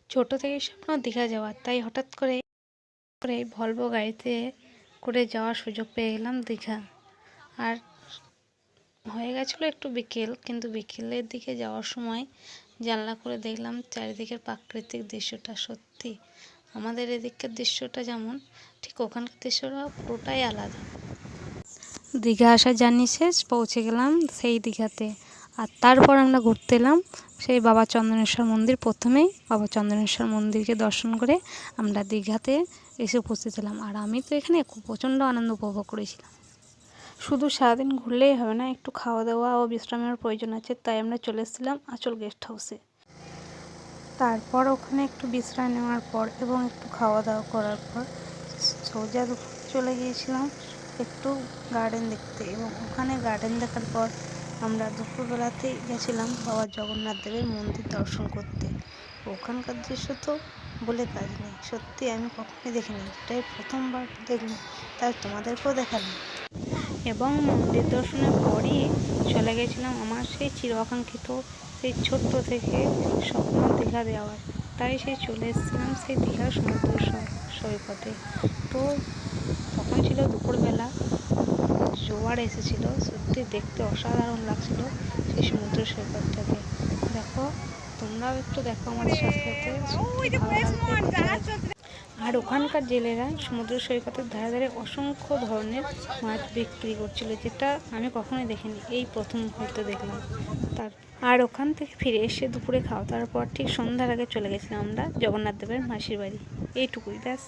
ছোট থেকে স্বপ্ন দীঘা যাওয়ার, তাই হঠাৎ করে ভলভো গাড়িতে করে যাওয়ার সুযোগ পেয়ে গেলাম দীঘা। আর হয়ে গেছিলো একটু বিকেল, কিন্তু বিকেলের দিকে যাওয়ার সময় জানলা করে দেখলাম চারিদিকের প্রাকৃতিক দৃশ্যটা। সত্যি আমাদের এদিকের দৃশ্যটা যেমন, ঠিক ওখানকার দৃশ্যটা পুরোটাই আলাদা। দীঘা আসার জার্নি শেষ, পৌঁছে গেলাম সেই দীঘাতে। আর তারপর আমরা ঘুরতে এলাম সেই বাবা চন্দনেশ্বর মন্দির। প্রথমেই বাবা চন্দনেশ্বর মন্দিরকে দর্শন করে আমরা দীঘাতে এসে উপস্থিত হলাম। আর আমি তো এখানে প্রচণ্ড আনন্দ উপভোগ করেছিলাম। শুধু সারাদিন ঘুরলেই হবে না, একটু খাওয়া দাওয়া ও বিশ্রামের প্রয়োজন আছে, তাই আমরা চলে এসেছিলাম আঁচল গেস্ট হাউসে। তারপর ওখানে একটু বিশ্রাম নেওয়ার পর এবং একটু খাওয়া দাওয়া করার পর সোজা চলে গিয়েছিলাম একটু গার্ডেন দেখতে। এবং ওখানে গার্ডেন দেখার পর আমরা দুপুরবেলাতেই গেছিলাম বাবা জগন্নাথ দেবের মন্দির দর্শন করতে। ওখানকার দৃশ্য তো বলে কাজ নেই, সত্যি আমি কখনোই দেখিনি, এটাই প্রথমবার দেখলাম, তাই তোমাদেরকেও দেখালাম। এবং মন্দির দর্শনের পরই চলে গেছিলাম আমার সেই চিরাকাঙ্ক্ষিত, সেই ছোট্ট থেকে স্বপ্ন দীঘা যাওয়ার। তাই সেই চলে এসেছিলাম সেই দীঘার সমুদ্র সৈকতে। তো তখন ছিল দুপুরবেলা, জোয়ার এসেছিল, সত্যি দেখতে অসাধারণ লাগছিল সেই সমুদ্র সৈকতটাকে। দেখো, তোমরাও একটু দেখো আমাদের সাথে সাথে, সত্যি ভালো লাগবে। আর ওখানকার জেলেরা সমুদ্র সৈকতের ধারে ধারে অসংখ্য ধরনের মাছ বিক্রি করছিল, যেটা আমি কখনোই দেখিনি, এই প্রথম হয়তো দেখলাম। আর ওখান থেকে ফিরে এসে দুপুরে খাওয়া দাওয়ার পর ঠিক সন্ধ্যার আগে চলে গেছিলাম আমরা জগন্নাথ দেবের মাসির বাড়ি। এইটুকুই, ব্যাস।